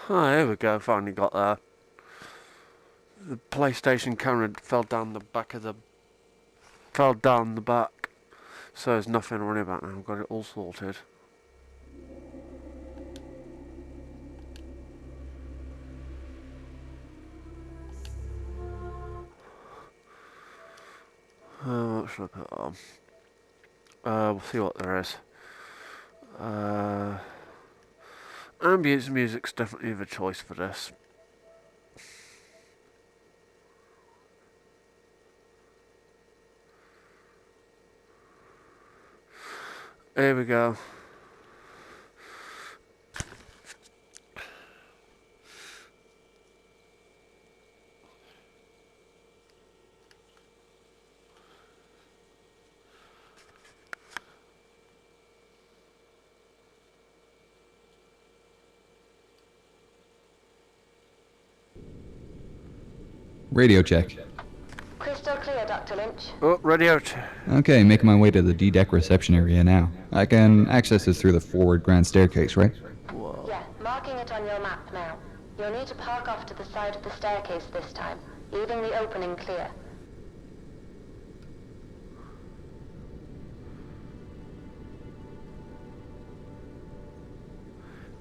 Oh, here we go, finally got there. The PlayStation camera fell down the back. So there's nothing to worry about now, I've got it all sorted. What should I put on? We'll see what there is. Ambient music's definitely the choice for this. Here we go. Radio check. Crystal clear, Dr. Lynch. Oh, radio check. Okay, making my way to the D-deck reception area now. I can access this through the forward grand staircase, right? Whoa. Yeah, marking it on your map now. You'll need to park off to the side of the staircase this time, leaving the opening clear.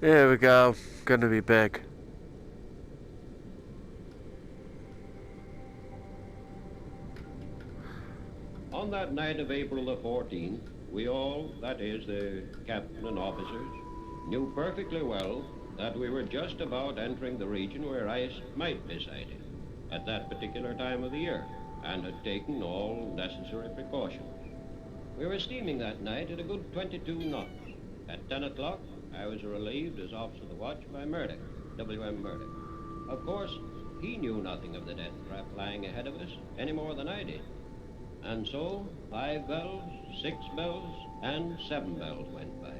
Here we go. Gonna be big. On that night of April the 14th, we all, that is, the captain and officers, knew perfectly well that we were just about entering the region where ice might be sighted at that particular time of the year, and had taken all necessary precautions. We were steaming that night at a good 22 knots. At 10 o'clock, I was relieved as officer of the watch by Murdoch, W.M. Murdoch. Of course, he knew nothing of the death trap lying ahead of us any more than I did. And so, 5 bells, 6 bells, and 7 bells went by.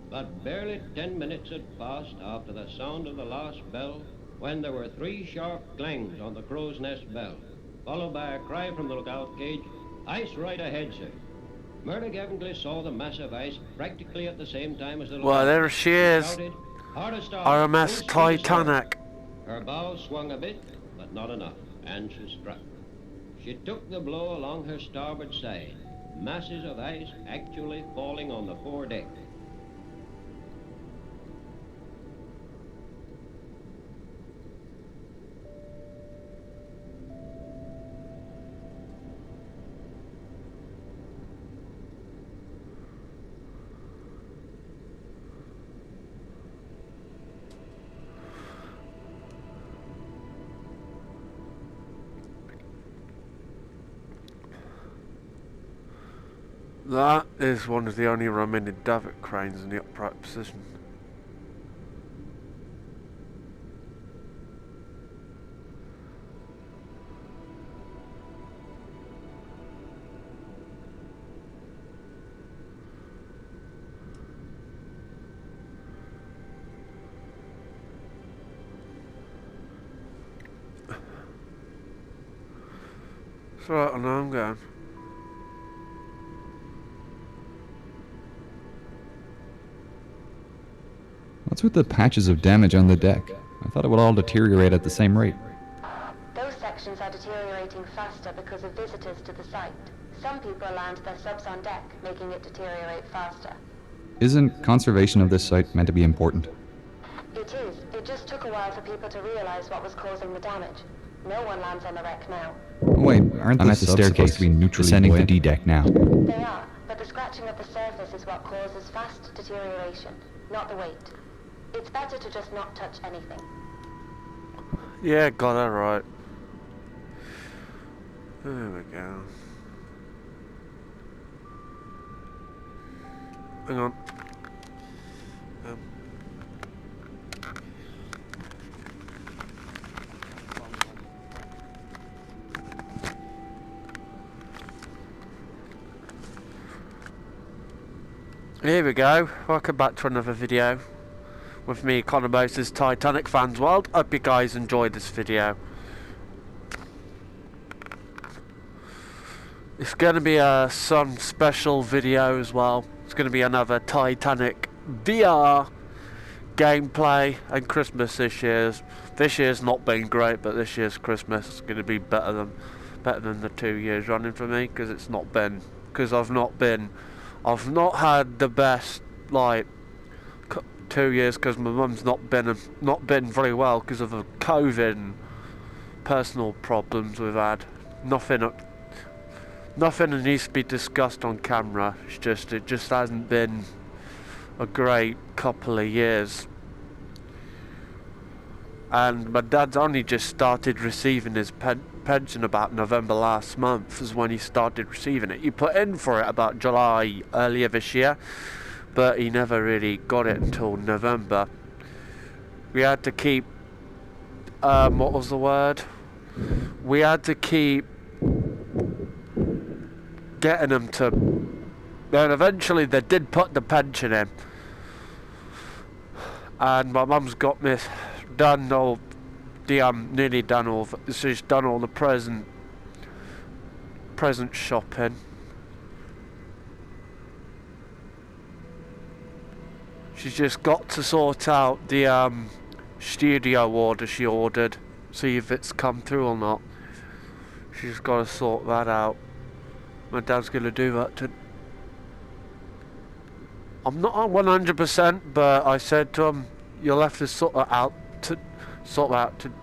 But barely 10 minutes had passed after the sound of the last bell when there were 3 sharp clangs on the crow's nest bell, followed by a cry from the lookout cage, "Ice right ahead, sir." Murdoch evidently saw the massive ice practically at the same time as the lookout. Well, there she is. Shouted, "Hard a start, RMS full speed, sir." Titanic. Her bow swung a bit, but not enough, and she struck. She took the blow along her starboard side, masses of ice actually falling on the foredeck. That is one of the only remaining davit cranes in the upright position. It's alright, I know I'm going. What's with the patches of damage on the deck? I thought it would all deteriorate at the same rate. Those sections are deteriorating faster because of visitors to the site. Some people land their subs on deck, making it deteriorate faster. Isn't conservation of this site meant to be important? It is. It just took a while for people to realize what was causing the damage. No one lands on the wreck now. Wait, aren't I'm at the staircase to be neutrally descending the D-deck now? They are, but the scratching of the surface is what causes fast deterioration, not the weight. It's better to just not touch anything. Yeah, got that right. There we go. Hang on. Here we go. Welcome back to another video with me, Connor Moses, Titanic Fans World. Hope you guys enjoyed this video. It's going to be some special video as well. It's going to be another Titanic VR gameplay and Christmas this year's not been great, but this year's Christmas is going to be better than the 2 years running for me, because I've not had the best, like, 2 years, because my mum's not been very well because of the COVID and personal problems we've had. Nothing that needs to be discussed on camera. It just hasn't been a great couple of years. And my dad's only just started receiving his pension about November last month, is when he started receiving it. He put in for it about July earlier this year, but he never really got it until November. We had to keep, what was the word? We had to keep getting him to, then eventually they did put the pension in. And my mum's got me done all the nearly done all. She's done all the present shopping. She's just got to sort out the studio order she ordered, see if it's come through or not. She's got to sort that out. My dad's gonna do that to. I'm not on 100%, but I said to him, "You'll have to sort that out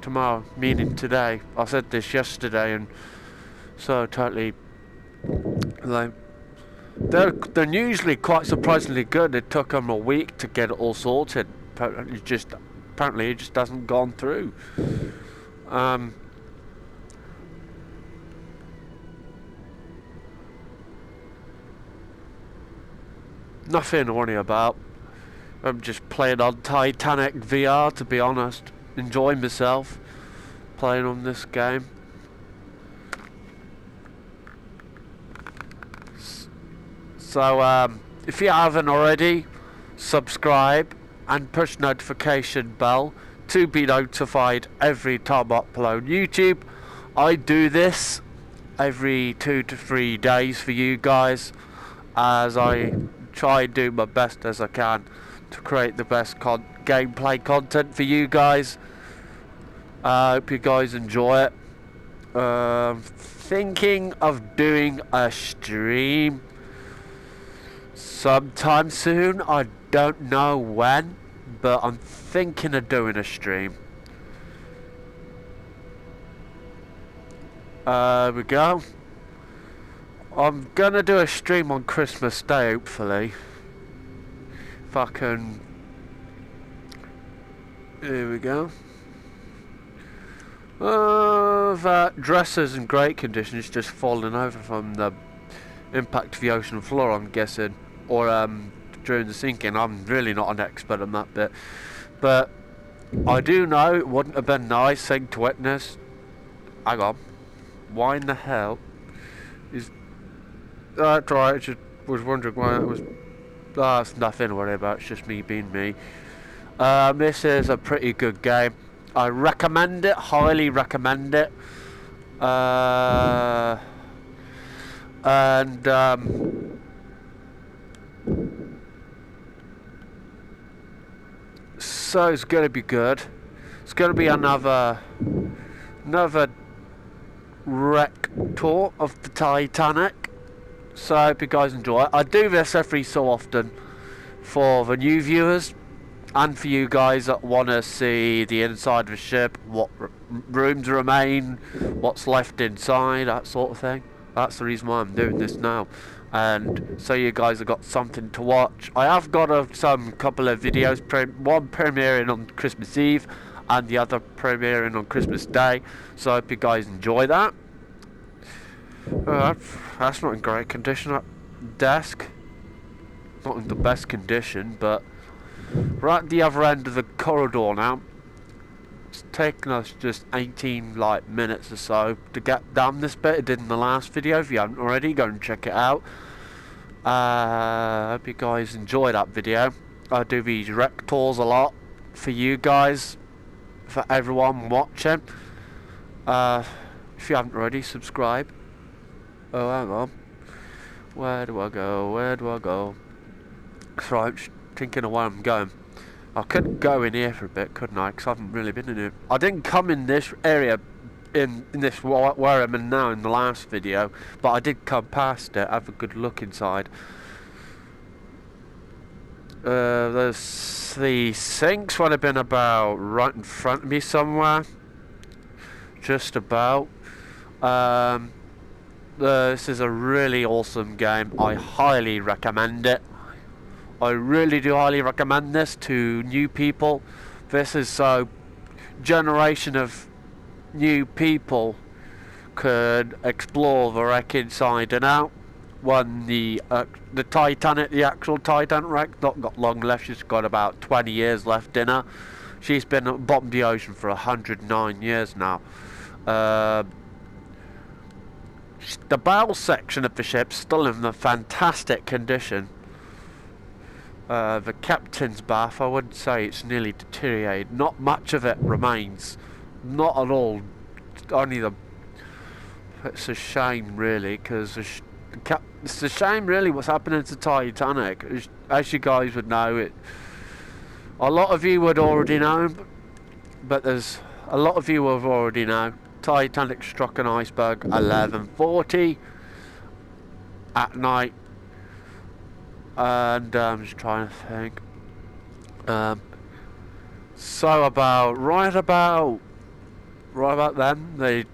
tomorrow," meaning today. I said this yesterday, and so totally, like, they're usually quite surprisingly good. It took them a week to get it all sorted. Apparently, it just hasn't gone through. Nothing to worry about. I'm just playing on Titanic VR, to be honest. Enjoying myself playing on this game. So, if you haven't already, subscribe and push notification bell to be notified every time I upload YouTube. I do this every 2 to 3 days for you guys, as I try and do my best as I can to create the best gameplay content for you guys. I hope you guys enjoy it. Thinking of doing a stream sometime soon. I don't know when, but I'm thinking of doing a stream. We go. I'm gonna do a stream on Christmas Day, hopefully. If I can. Here we go. That dresser's in great condition. It's just fallen over from the impact of the ocean floor, I'm guessing, or during the sinking. I'm really not an expert on that bit, but I do know it wouldn't have been nice thing to witness. Hang on, why in the hell is? That's right. I just was wondering why it was. It's nothing to worry about. It's just me being me. This is a pretty good game. I recommend it. Highly recommend it. So it's gonna be good. It's gonna be another wreck tour of the Titanic. So I hope you guys enjoy it. I do this every so often for the new viewers and for you guys that want to see the inside of the ship, what rooms remain, what's left inside, that sort of thing. That's the reason why I'm doing this now, and so you guys have got something to watch. I have got some couple of videos, one premiering on Christmas Eve and the other premiering on Christmas Day, so I hope you guys enjoy that. That's not in great condition. That desk, not in the best condition, but we're at the other end of the corridor now. It's taken us just 18 minutes or so to get down this bit. It did in the last video. If you haven't already, go and check it out. Hope you guys enjoy that video. I do these rec tours a lot for you guys, for everyone watching. If you haven't already, subscribe. Oh, hang on. Where do I go? Where do I go? Sorry, I'm just thinking of where I'm going. I could go in here for a bit, couldn't I? Because I haven't really been in it. I didn't come in this area, in this where I'm in now in the last video, but I did come past it, have a good look inside. There's the sinks would have been about right in front of me somewhere. Just about. This is a really awesome game. I highly recommend it. I really do highly recommend this to new people. This is so generation of new people could explore the wreck inside and out. When the Titanic, the actual Titanic wreck, not got long left. She's got about 20 years left in her. She's been at the bottom of the ocean for 109 years now. The bow section of the ship's still in a fantastic condition. The captain's bath, I would say it's nearly deteriorated. Not much of it remains. Not at all. Only the... It's a shame, really, because it's a shame, really, what's happening to Titanic. As you guys would know, a lot of you would already know, but there's a lot of you have already know. Titanic struck an iceberg 11:40 at night, and I'm just trying to think. So right about then,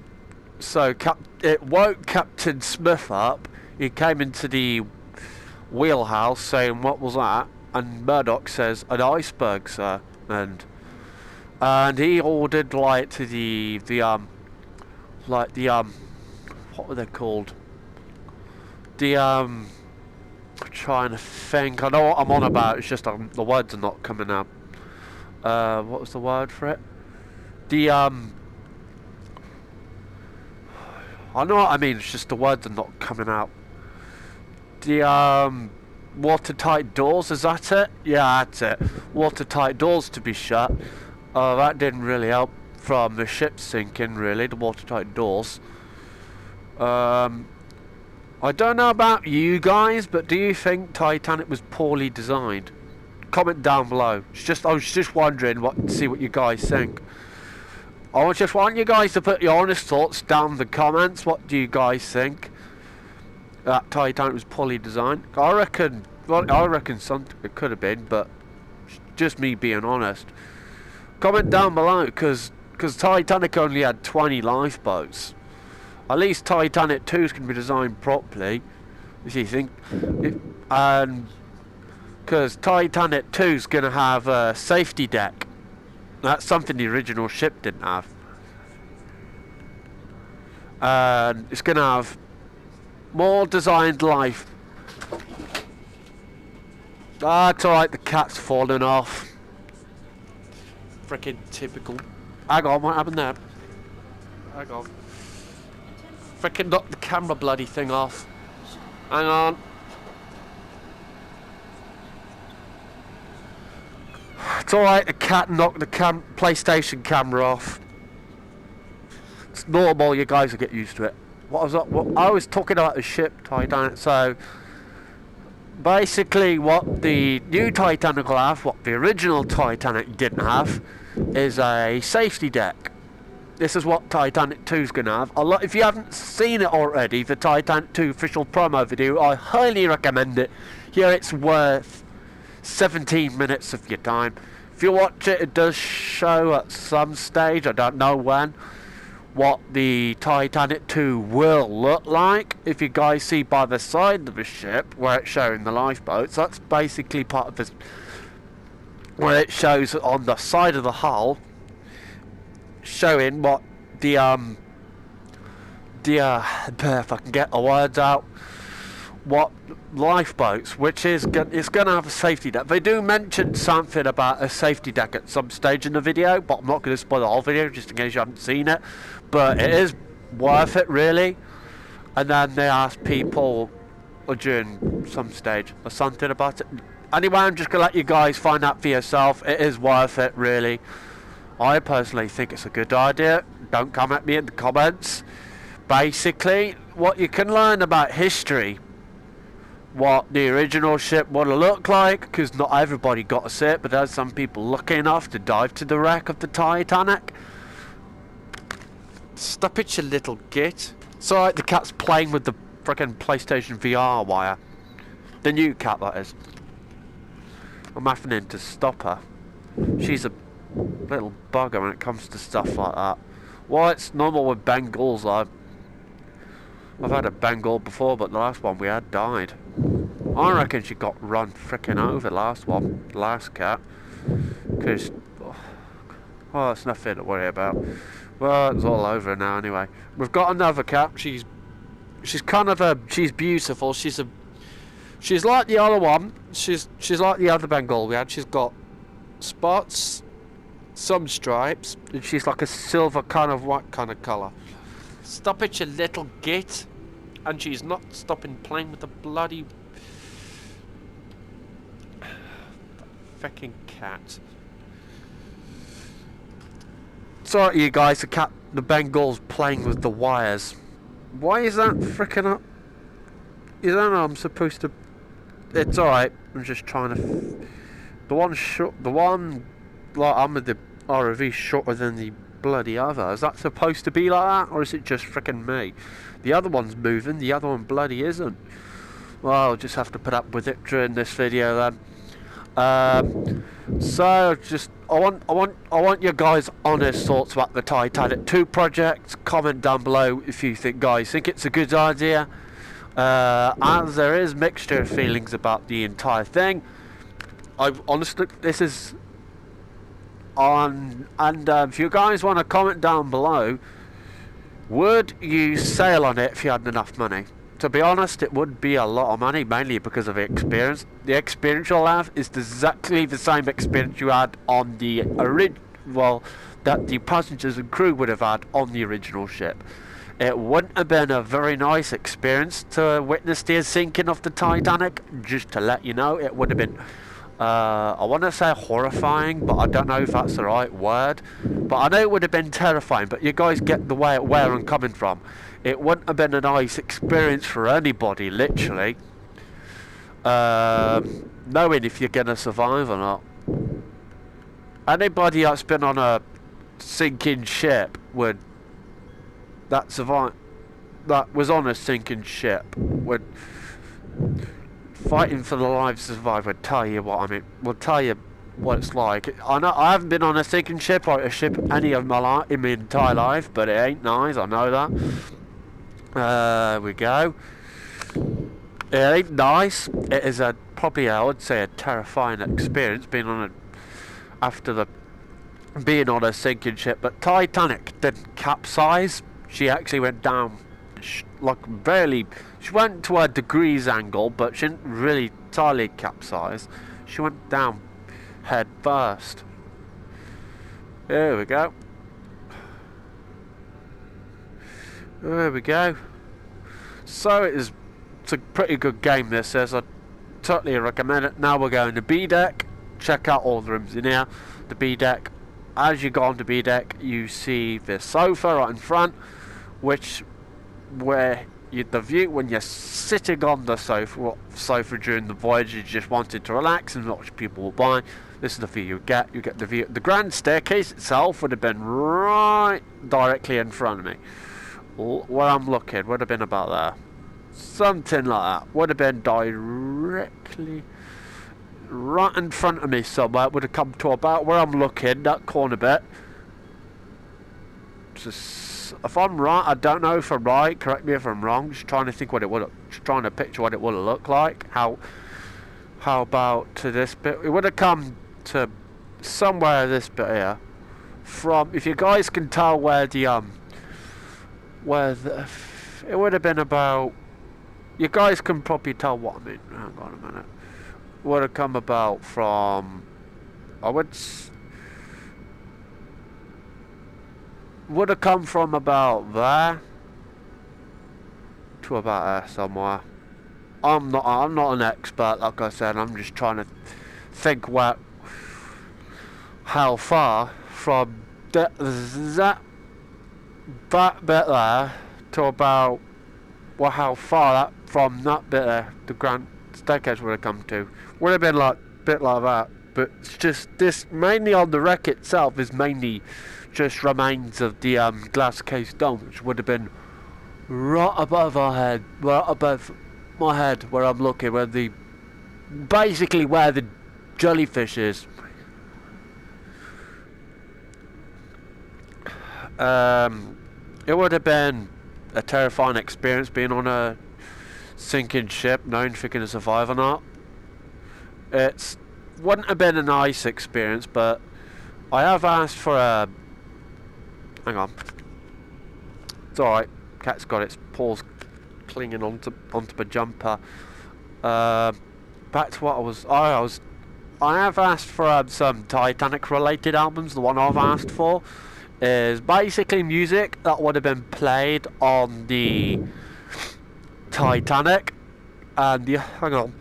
it woke Captain Smith up. He came into the wheelhouse saying, "What was that?" And Murdoch says, "An iceberg, sir." And he ordered what were they called? I'm trying to think. I know what I'm on about. It's just the words are not coming out. What was the word for it? I know what I mean. It's just the words are not coming out. The watertight doors. Is that it? Yeah, that's it. Watertight doors to be shut. That didn't really help from the ship sinking. Really, the watertight doors. I don't know about you guys, but do you think Titanic was poorly designed? Comment down below. I was just wondering see what you guys think. I just want you guys to put your honest thoughts down in the comments. What do you guys think? That Titanic was poorly designed? I reckon something it could have been, but just me being honest. Comment down below, because Titanic only had 20 lifeboats. At least Titanic 2 is going to be designed properly, if you think. And because Titanic 2 is going to have a safety deck. That's something the original ship didn't have. And it's going to have more designed life. It's alright, the cat's falling off. Freaking typical. Hang on, what happened there? Hang on. Freaking knocked the camera bloody thing off. Hang on. It's alright, the cat knocked the PlayStation camera off. It's normal, you guys will get used to it. I was talking about the ship Titanic, so basically what the new Titanic will have, what the original Titanic didn't have, is a safety deck. This is what Titanic 2 is going to have. If you haven't seen it already, the Titanic 2 official promo video, I highly recommend it. Here it's worth 17 minutes of your time. If you watch it, it does show at some stage, I don't know when, what the Titanic 2 will look like. If you guys see by the side of the ship where it's showing the lifeboats, that's basically part of this, where it shows on the side of the hull, showing what if I can get the words out, what lifeboats, which is it's going to have a safety deck. They do mention something about a safety deck at some stage in the video, but I'm not going to spoil the whole video just in case you haven't seen it. But it is worth it, really. And then they ask people during some stage or something about it. Anyway, I'm just going to let you guys find out for yourself. It is worth it, really. I personally think it's a good idea. Don't come at me in the comments. Basically, what you can learn about history what the original ship would have looked like, because not everybody got to see it, but there's some people lucky enough to dive to the wreck of the Titanic. Stop it, you little git. It's alright, the cat's playing with the frickin' PlayStation VR wire. The new cat, that is. I'm having to stop her. She's a little bugger when it comes to stuff like that. Well, it's normal with Bengals, though. I've had a Bengal before, but the last one we had died. I reckon she got run frickin' over, the last cat. Because, oh, it's nothing to worry about. Well, it's all over now anyway. We've got another cat. She's kind of she's beautiful. She's like the other one. She's like the other Bengal we had. She's got spots, some stripes, and she's like a silver kind of white kind of colour. Stop it, you little git. And she's not stopping playing with the bloody fucking cat. Sorry, you guys. The Bengal's playing with the wires. Why is that frickin' up? You don't know I'm supposed to. It's alright. I'm just trying to. The one like I'm with the ROV shorter than the bloody other. Is that supposed to be like that, or is it just frickin' me? The other one's moving. The other one bloody isn't. Well, I'll just have to put up with it during this video then. So just I want your guys' honest thoughts about the Titanic 2 project. Comment down below if you guys think it's a good idea. As there is mixture of feelings about the entire thing. I honestly, this is on, and if you guys want to comment down below, would you sail on it if you had enough money? To be honest, it would be a lot of money, mainly because of the experience. The experience you'll have is exactly the same experience you had on the that the passengers and crew would have had on the original ship. It wouldn't have been a very nice experience to witness the sinking of the Titanic. Just to let you know, it would have been, I want to say horrifying, but I don't know if that's the right word. But I know it would have been terrifying, but you guys get the where I'm coming from. It wouldn't have been a nice experience for anybody, literally. Knowing if you're going to survive or not. Anybody that's been on a sinking ship that was on a sinking ship would fighting for the lives of survive would tell you what I mean. Will tell you what it's like. I know I haven't been on a sinking ship or a ship any of my entire life, but it ain't nice. I know that. There we go. It ain't nice. It is probably I would say a terrifying experience being on a sinking ship. But Titanic didn't capsize. She actually went down, she went to a degrees angle, but she didn't really entirely capsize. She went down head first. There we go. There we go. So it's a pretty good game, this is. I totally recommend it. Now we're going to B deck. Check out all the rooms in here. The B deck. As you go on to B deck, you see the sofa right in front, the view when you're sitting on the sofa during the voyage, you just wanted to relax and watch people walk by. This is the view you get. You get the view. The grand staircase itself would have been right directly in front of me. Where I'm looking would have been about there. Something like that. Would have been directly right in front of me somewhere. It would have come to about where I'm looking, that corner bit. Just, if I'm right, I don't know if I'm right. Correct me if I'm wrong. Just trying to think what it would have, just trying to picture what it would have looked like. How about to this bit? It would have come to somewhere this bit here. From, if you guys can tell where the it would have been about. You guys can probably tell what I mean. Hang on a minute. Would have come about from. Would have come from about there to about there somewhere. I'm not an expert, like I said. I'm just trying to think how far from that bit there to about how far that from that bit there, the grand staircase would have come to. Would have been like a bit like that, but it's just this mainly on the wreck itself is mainly just remains of the glass case dome, which would have been right above our head, right above my head where I'm looking, where the basically where the jellyfish is. It would have been a terrifying experience being on a sinking ship, knowing if you're going to survive or not. It wouldn't have been a nice experience, but I have asked for a... Hang on. It's alright. Cat's got its paws clinging onto my jumper. Back to what I have asked for some Titanic related albums. The one I've asked for is basically music that would have been played on the Titanic. And the hang on.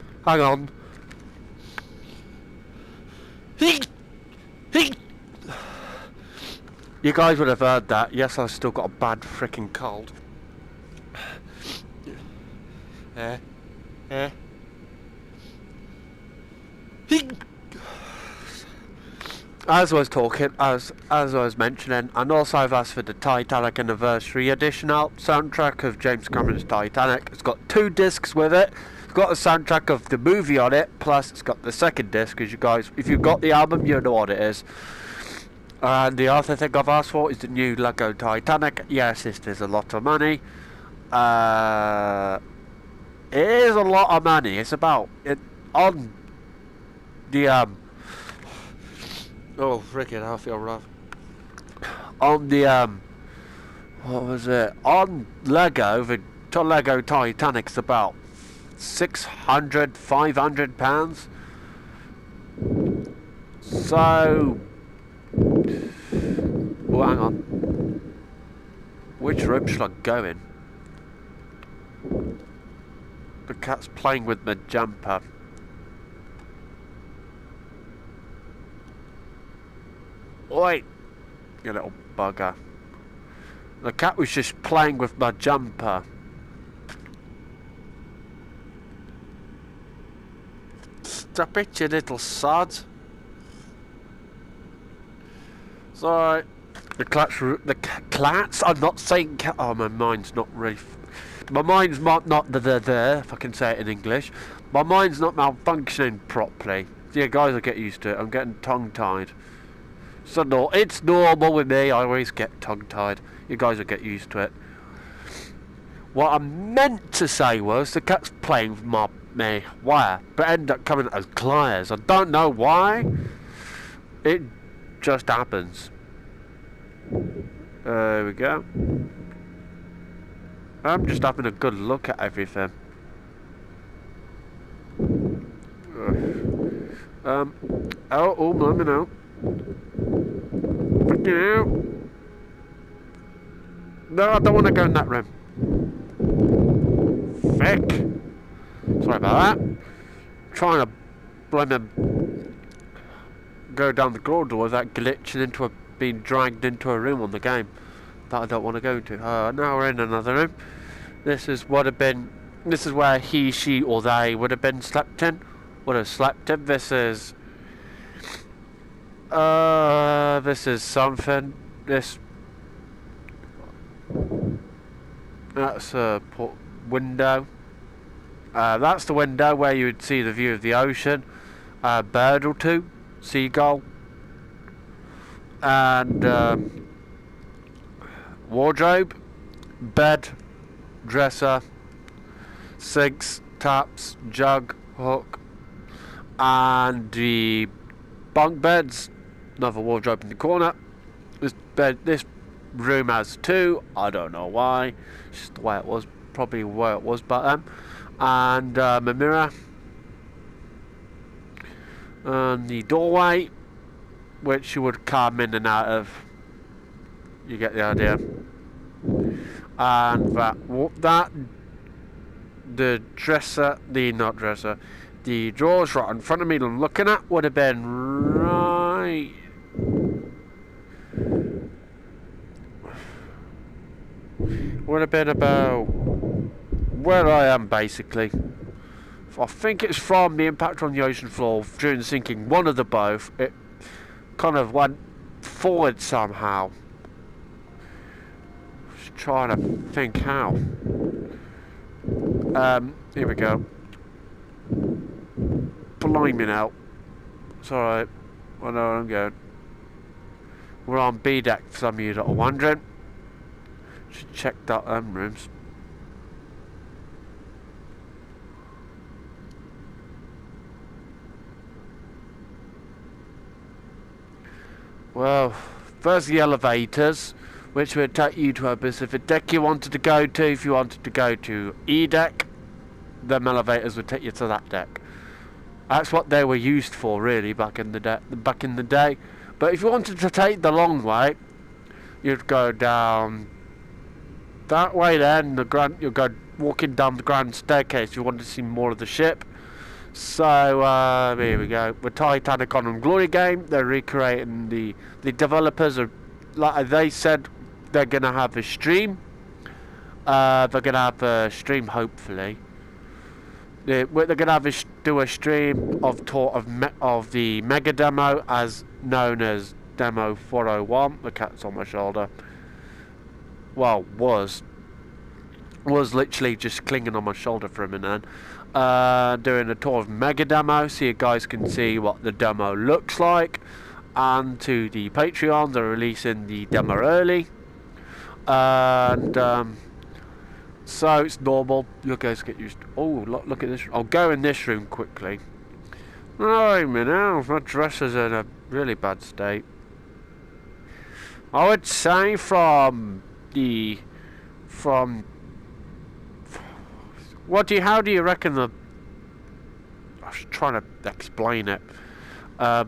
You guys would have heard that. Yes, I've still got a bad freaking cold. As I was talking, as I was mentioning, and also I've asked for the Titanic Anniversary Edition soundtrack of James Cameron's Titanic. It's got 2 discs with it. It's got a soundtrack of the movie on it, plus it's got the second disc, because you guys, if you've got the album, you know what it is. And the other thing I've asked for is the new Lego Titanic. Yes, this is a lot of money. It is a lot of money. It's about it on the oh freaking I feel rough. On the what was it? On Lego, the Lego Titanic's about £600–500. So, oh, hang on. Which room should I go in? The cat's playing with my jumper. Wait, you little bugger. The cat was just playing with my jumper. Stop it, you little sod. It's alright. The clats? I'm not saying cat. Oh, my mind's not really. My mind's not if I can say it in English. My mind's not malfunctioning properly. Yeah, guys, I get used to it. I'm getting tongue-tied. So no, it's normal with me. I always get tongue-tied. You guys will get used to it. What I meant to say was the cat's playing with my wire, but ended up coming as pliers. I don't know why. It just happens. There we go. I'm just having a good look at everything. Oh, let me know. No, I don't want to go in that room. Frick. Sorry about that. Trying to blame him. Go down the corridor without glitching into being dragged into a room on the game that I don't want to go to. Now we're in another room. This is where he, she, or they would have been slept in. Would have slept in. This is something. That's a window. That's the window where you would see the view of the ocean. A bird or two, seagull, and wardrobe, bed, dresser, sinks, taps, jug, hook, and the bunk beds. Another wardrobe in the corner. This room has 2. I don't know why. It's just the way it was. Probably where it was back then. And a mirror. And the doorway, which you would come in and out of. You get the idea. And the drawers right in front of me that I'm looking at would have been right. Would have been about where I am basically. If I think it's from the impact on the ocean floor during the sinking. One of the both. It kind of went forward somehow. Just trying to think how. Here we go. Blimey now. It's alright. I know where I'm going. We're on B deck for some of you that are wondering. Should check out rooms. Well, first the elevators, which would take you to a specific deck you wanted to go to. If you wanted to go to E deck, them elevators would take you to that deck. That's what they were used for, really, back in the day. But if you wanted to take the long way, you'd go down that way. Then you'd go walking down the grand staircase. If you wanted to see more of the ship. So here we go. With Titanic on and Glory game, they're recreating the developers are, like they said, they're gonna have a stream. They're gonna have a stream, hopefully. They're gonna have do a stream of of the mega demo, as known as Demo 401. The cat's on my shoulder. Well, was literally just clinging on my shoulder for a minute. Doing a tour of mega demo, so you guys can see what the demo looks like. And to the Patreon, they're releasing the demo early. And so it's normal. You guys get used to. Oh, look at this. I'll go in this room quickly. Oh, wait a minute. My dress is in a really bad state. I would say from how do you reckon the... I was trying to explain it. I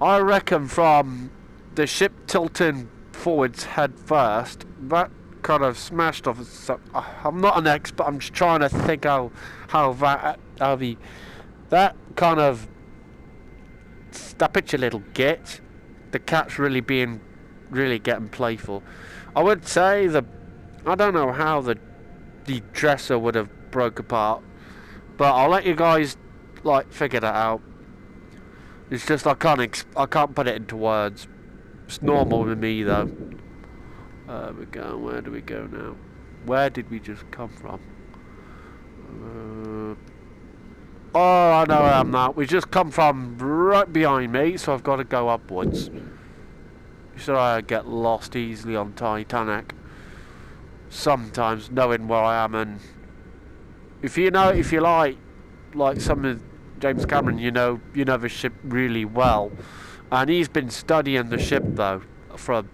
reckon from the ship tilting forwards head first, that kind of smashed off. So, I'm not an expert. I'm just trying to think how that kind of... That picture little git. The cat's really getting playful. I would say I don't know how the dresser would have broke apart, but I'll let you guys figure that out. It's just I can't put it into words. It's normal with me though. We go. Where do we go now? Where did we just come from? Oh, I know where I'm now. We just come from right behind me, so I've got to go upwards. So I get lost easily on Titanic. Sometimes knowing where I am, and if you like some of James Cameron, you know the ship really well, and he's been studying the ship though for.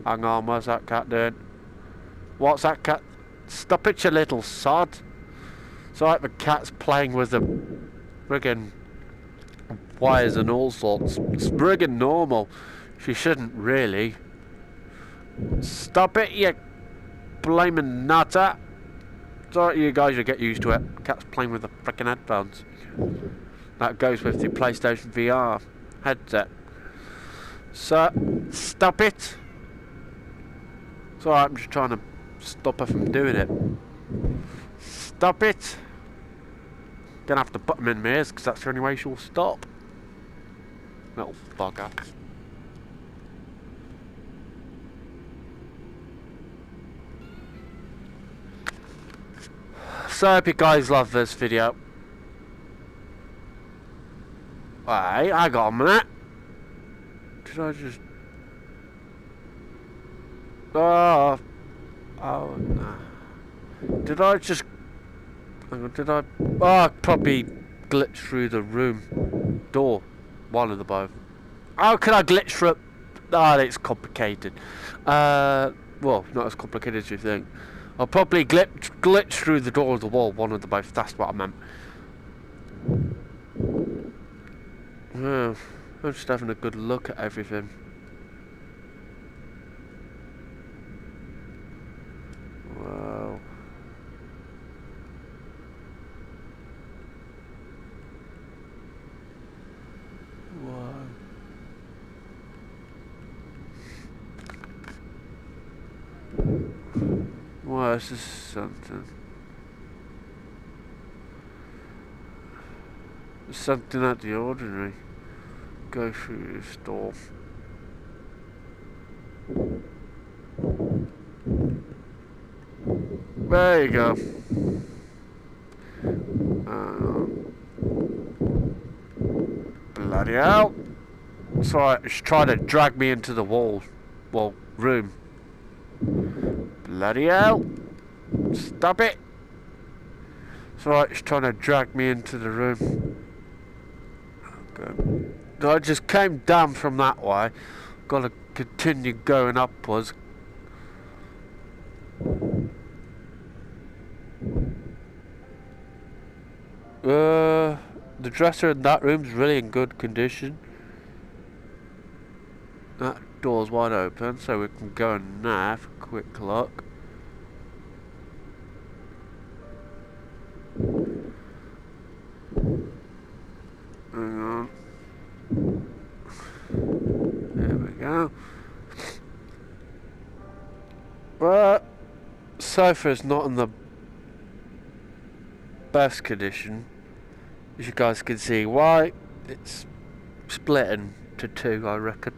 Hang on, what's that cat doing? What's that cat? Stop it, you little sod! It's like the cat's playing with the friggin' wires and all sorts. It's friggin' normal. She shouldn't really. Stop it, you blaming nutter! Sorry, you guys will get used to it. Cat's playing with the frickin' headphones. That goes with the PlayStation VR headset. So, stop it! It's alright, I'm just trying to stop her from doing it. Stop it! Gonna have to put them in my ears, because that's the only way she'll stop. Little bugger. So I hope you guys love this video. Wait, I got a minute. Did I just... Oh, no. Did I just... Did I... Oh, I probably glitched through the room door. One of the both. How could I glitch through... Oh, it's complicated. Well, not as complicated as you think. I'll probably glitch through the door of the wall. One of the both. That's what I meant. Yeah, I'm just having a good look at everything. Wow. Wow. Wow, this is something. something out of the ordinary. Go through this door. There you go. Bloody hell. It's alright, it's trying to drag me into the wall. Well, room. Bloody hell. Stop it. It's alright, it's trying to drag me into the room. Okay. I just came down from that way. Gotta continue going upwards. The dresser in that room's really in good condition. That door's wide open, so we can go in there for a quick look. Hang on. There we go. But sofa's not in the best condition. As you guys can see, why it's splitting to two, I reckon.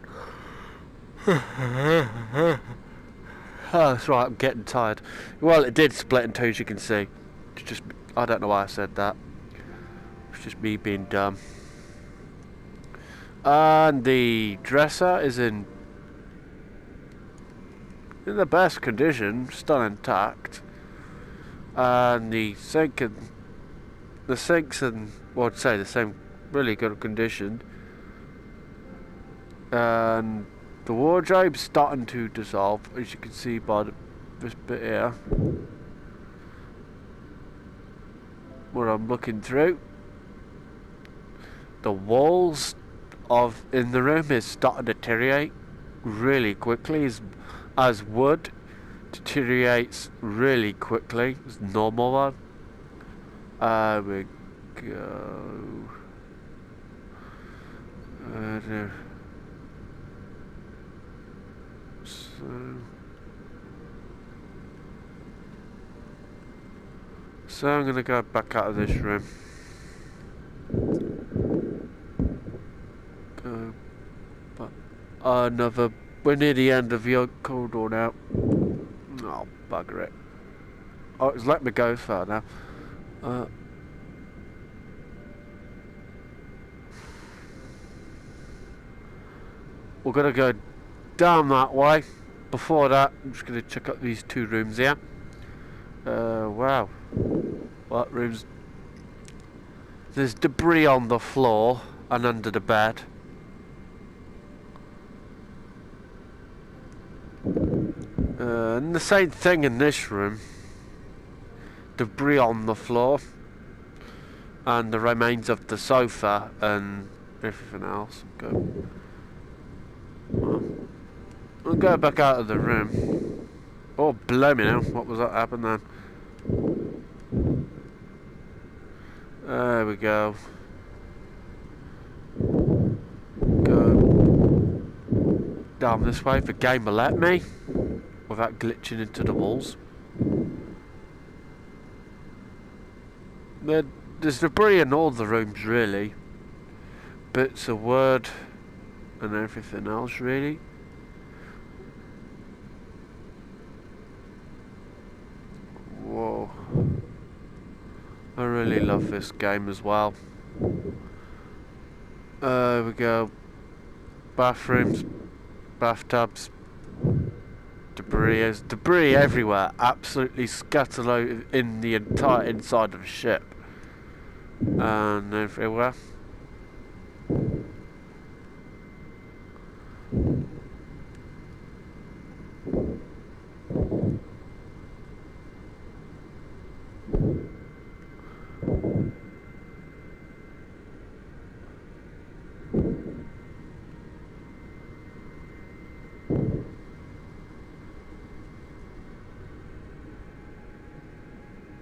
Oh, that's right, I'm getting tired. Well, it did split in two, as you can see. It's just, I don't know why I said that. It's just me being dumb. And the dresser is in the best condition, still intact. And the sink and the sink's in, well, I'd say the same, really good condition. And the wardrobe's starting to dissolve, as you can see by this bit here. What I'm looking through. The walls in the room is starting to deteriorate really quickly, as wood deteriorates really quickly. It's normal one. We go. So I'm gonna go back out of this room. Go back. Another. We're near the end of the corridor now. Oh, bugger it. Oh, it's let me go far now. We're gonna go down that way. Before that, I'm just gonna check out these two rooms here. Wow. What rooms? There's debris on the floor and under the bed. And the same thing in this room. Debris on the floor. And the remains of the sofa and everything else. We'll go back out of the room. Oh, blow me now. What was that happened then? There we go. Go down this way if the game will let me, without glitching into the walls. There's debris in all the rooms really. Bits of wood and everything else really. Whoa. I really love this game as well. There we go. Bathrooms, bathtubs, debris everywhere, absolutely scattered in the entire inside of the ship. And everywhere.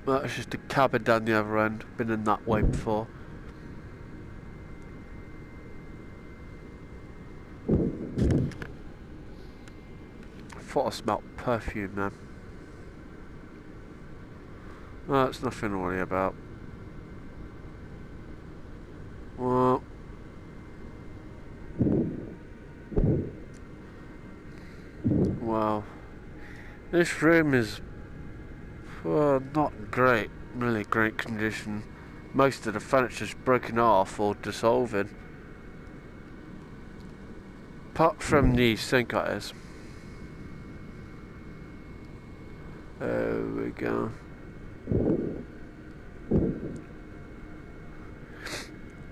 Well, it's just a cabin down the other end. Been in that way before. I thought I smelt perfume then. Well, that's nothing to worry about. Wow. This room is, well, not great, really great condition. Most of the furniture's broken off or dissolving. Apart from the sink, that is. There we go.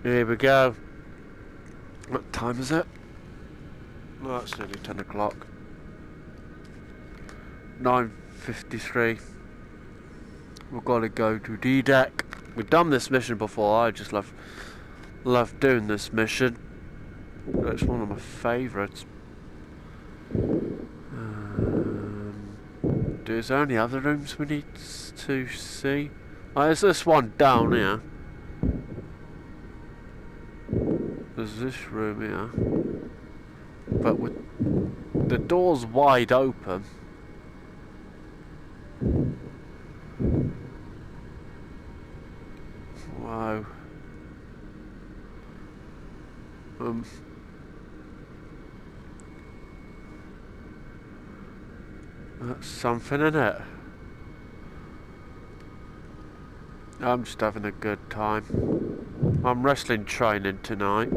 Here we go. What time is it? Well, it's nearly 10 o'clock. 9:53. We've got to go to D-Deck. We've done this mission before. I just love doing this mission. It's one of my favourites. Is there any other rooms we need to see? Oh, there's this one down here. There's this room here. But with the doors wide open. Wow. That's something, isn't it? I'm just having a good time. I'm wrestling training tonight.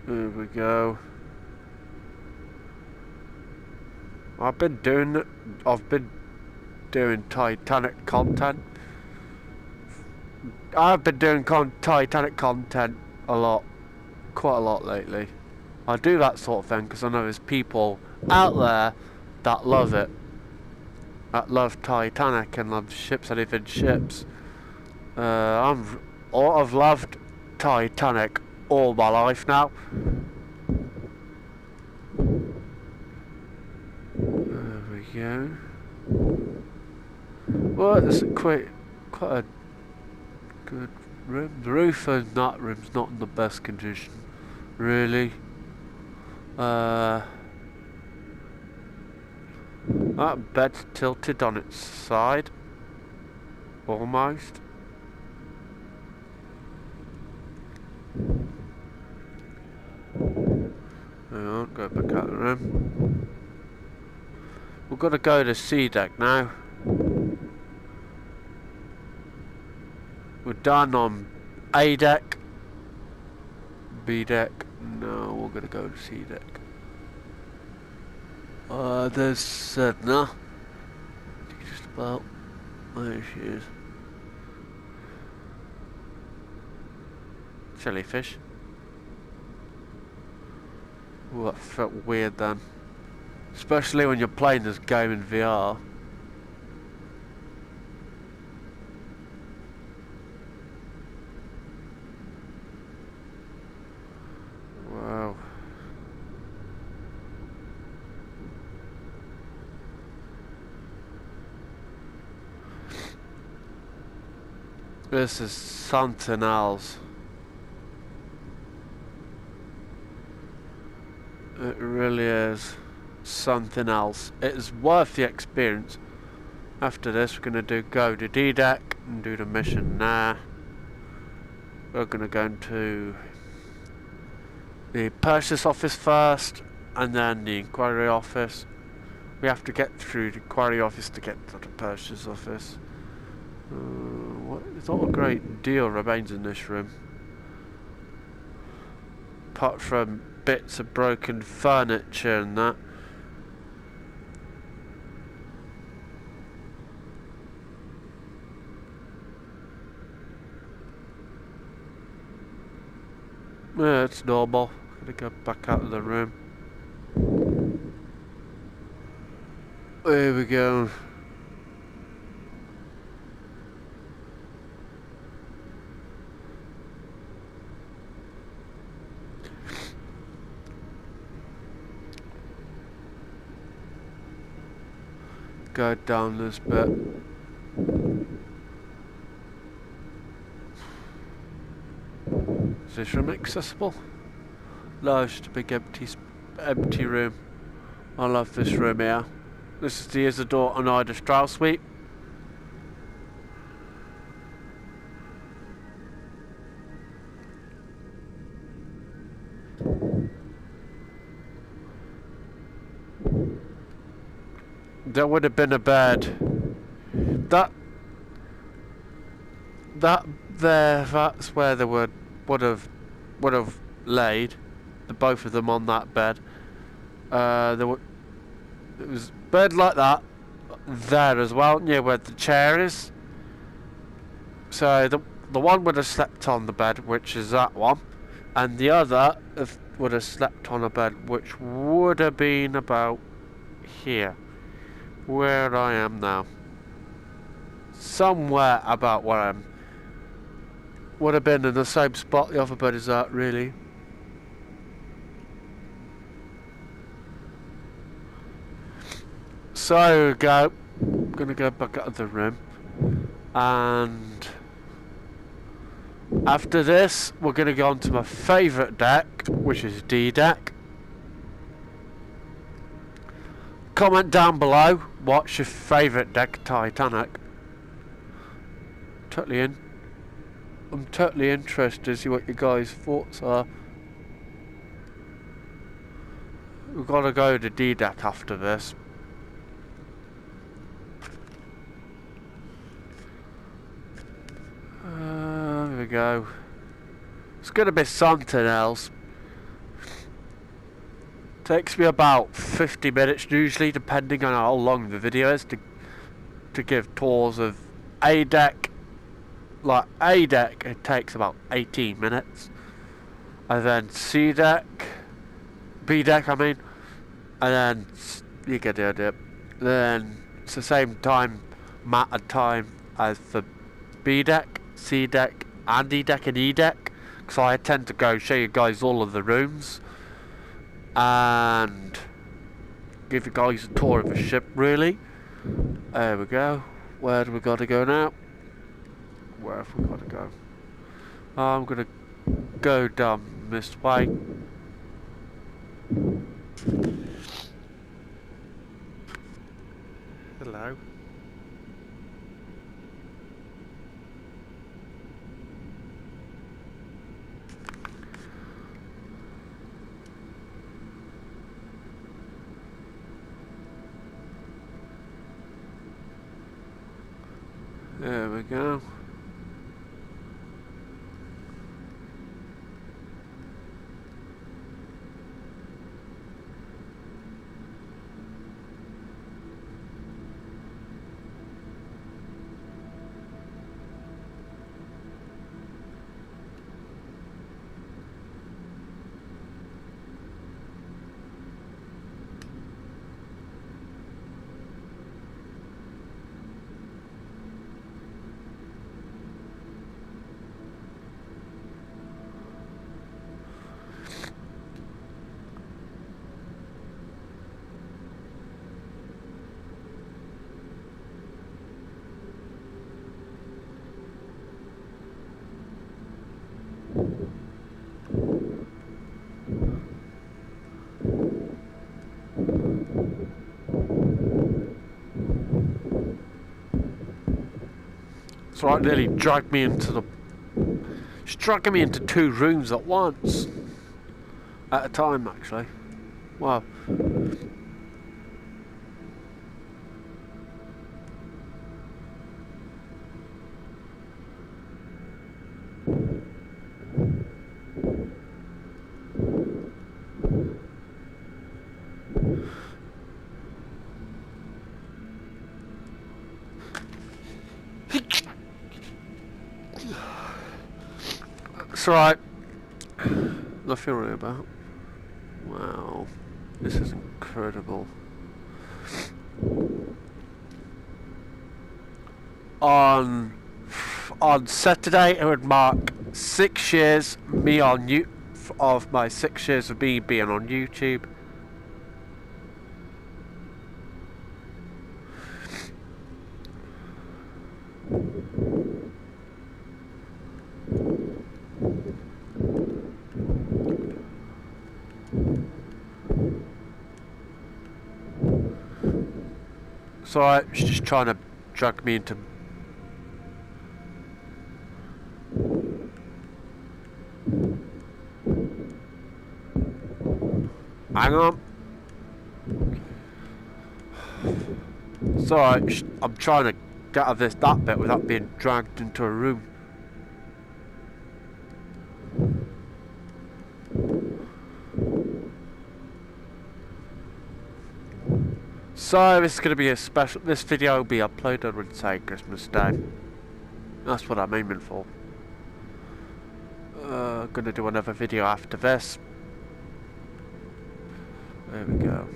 There we go. I've been doing Titanic content. I've been doing Titanic content quite a lot lately. I do that sort of thing because I know there's people out there that love it, that love Titanic and love ships, anything ships. I've loved Titanic all my life now. There we go. Well, it's quite a good room. The roof in that room's not in the best condition, really. That bed's tilted on its side, almost. Hang on, go back out of the room. We've got to go to C-Deck now. We're done on A-Deck. B-Deck. No, we're going to go to C-Deck. There's Sedna. Just about. There she is. Jellyfish. Ooh, that felt weird then. Especially when you're playing this game in VR. Wow. This is something else. It really is something else. It is worth the experience. After this, we're going to go to D-Deck and do the mission there. We're going to go into the purchase office first, and then the inquiry office. We have to get through the inquiry office to get to the purchase office. It's not a great deal remains in this room, apart from bits of broken furniture and that. Yeah, it's normal. Gonna go back out of the room. There we go. Go down this bit. Is this room accessible? No, it's just a big empty room. I love this room here. This is the Isidore and Ida Strauss suite. there would have been a bed. That there, that's where they would have laid, the both of them on that bed. There was a bed like that there as well, near where the chair is. So the one would have slept on the bed, which is that one, and the other would have slept on a bed which would have been about here, where I am now. Somewhere about where I am. Would have been in the same spot the other bed is at, really. So I'm gonna go back out of the room, and after this we're gonna go on to my favourite deck, which is D deck. Comment down below what's your favourite deck, Titanic. I'm totally interested to see what your guys' thoughts are. We've got to go to D deck after this. There we go. It's going to be something else. Takes me about 50 minutes usually, depending on how long the video is, to give tours of A deck. Like A deck, it takes about 18 minutes, and then C deck, B deck I mean, and then you get the idea. Then it's the same time as for B deck, C deck, and D deck and E deck, because I tend to go show you guys all of the rooms and give you guys a tour of the ship really. There we go. Where do we got to go now? Where have we got to go? I'm gonna go down this way. Hello. There we go. So it nearly dragged me into dragging me into two rooms at once. At a time, actually. Wow. It's alright. Nothing to worry about. Wow. This is incredible. On Saturday, it would mark 6 years of my 6 years of me being on YouTube. So it's just trying to drag me into. Hang on. It's alright, I'm trying to get out of that bit without being dragged into a room. So this is going to be a special, this video will be uploaded on say Christmas Day. That's what I'm aiming for. Gonna do another video after this. There we go.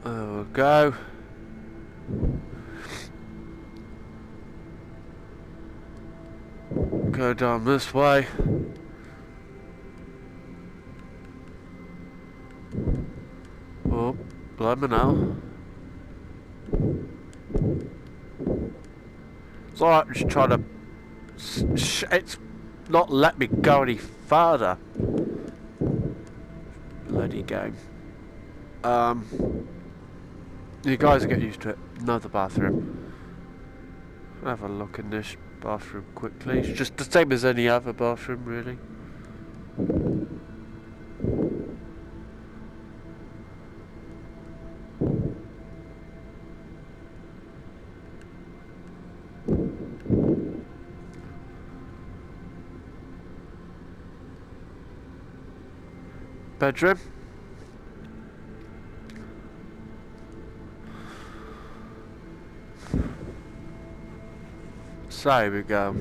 There we go. Go down this way. Oh, blimey now. It's alright, I'm just trying to... it's not let me go any further. Bloody game. You guys get used to it. Another bathroom. Have a look in this bathroom quickly. It's just the same as any other bathroom, really. Bedroom. So here we go.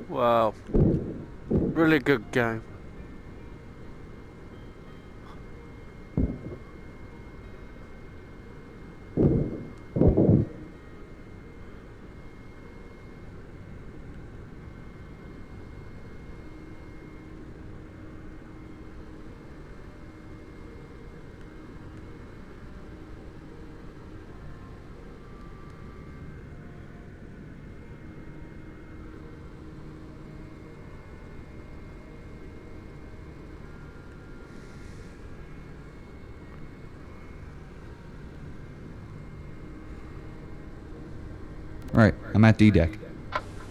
Wow. Really good game. Right, I'm at D deck.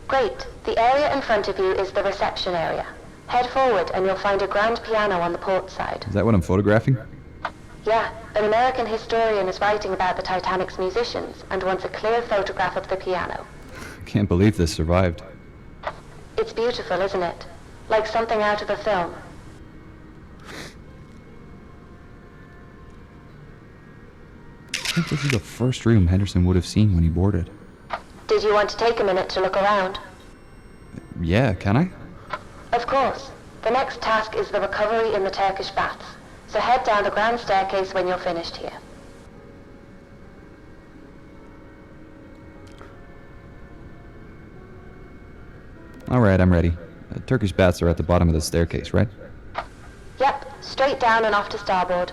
Great. The area in front of you is the reception area. Head forward and you'll find a grand piano on the port side. Is that what I'm photographing? Yeah, an American historian is writing about the Titanic's musicians and wants a clear photograph of the piano. Can't believe this survived. It's beautiful, isn't it? Like something out of a film. I think this is the first room Henderson would have seen when he boarded. Did you want to take a minute to look around? Yeah, can I? Of course. The next task is the recovery in the Turkish baths. So head down the grand staircase when you're finished here. Alright, I'm ready. Turkish baths are at the bottom of the staircase, right? Yep, straight down and off to starboard.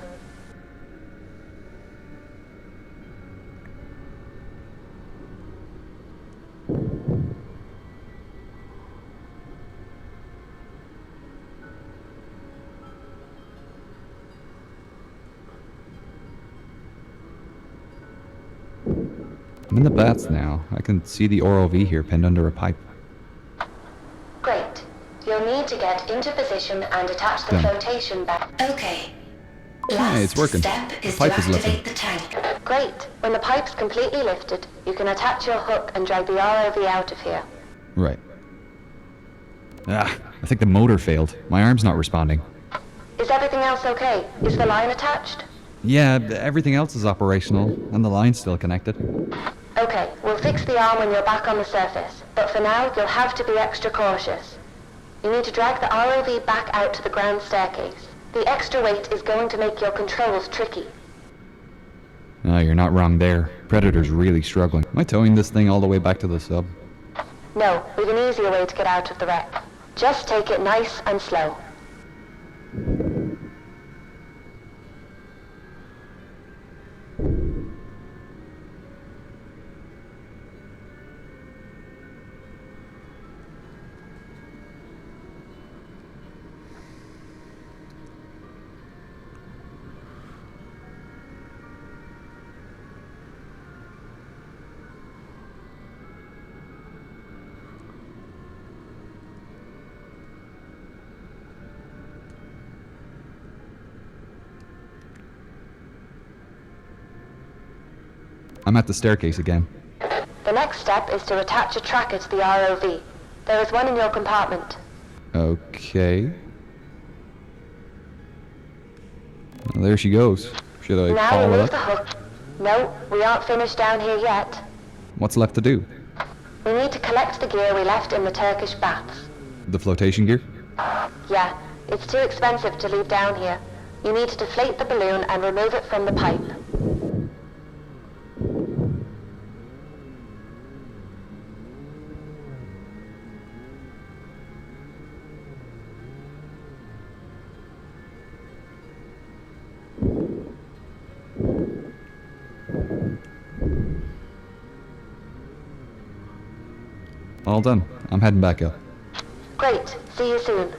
I'm in the baths now. I can see the ROV here pinned under a pipe. Great. You'll need to get into position and attach the Done. flotation back. Okay. Hey, it's working. Step The is pipe to is lifting. activate the tank. Great. When the pipe's completely lifted, you can attach your hook and drag the ROV out of here. Right. Ah, I think the motor failed. My arm's not responding. Is everything else okay? Is the line attached? Yeah, everything else is operational, and the line's still connected. Okay, we'll fix the arm when you're back on the surface, but for now you'll have to be extra cautious. You need to drag the ROV back out to the grand staircase. The extra weight is going to make your controls tricky. Oh, you're not wrong there. Predator's really struggling. Am I towing this thing all the way back to the sub? No, we've an easier way to get out of the wreck. Just take it nice and slow. I'm at the staircase again. The next step is to attach a tracker to the ROV. There is one in your compartment. Okay. Well, there she goes. Should I Now follow remove up? the hook. No, we aren't finished down here yet. What's left to do? We need to collect the gear we left in the Turkish baths. The flotation gear? Yeah, it's too expensive to leave down here. You need to deflate the balloon and remove it from the pipe. All done. I'm heading back up. Great, see you soon.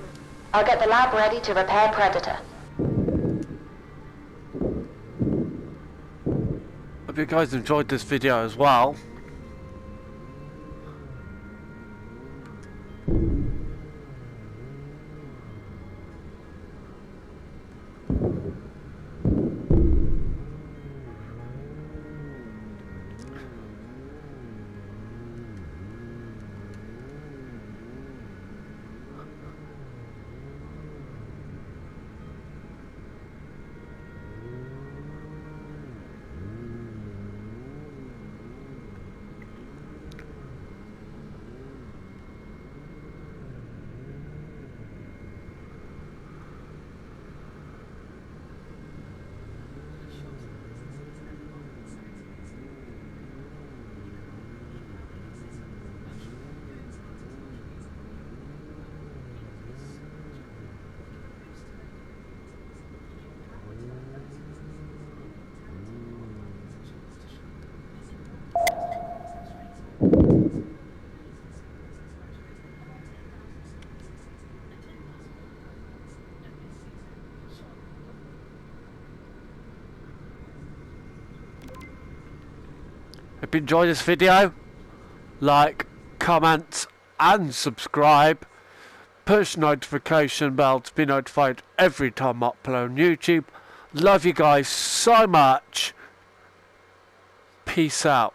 I'll get the lab ready to repair Predator. Hope you guys enjoyed this video as well. If you enjoyed this video, like, comment and subscribe. Push notification bell to be notified every time I upload on YouTube. Love you guys so much. Peace out.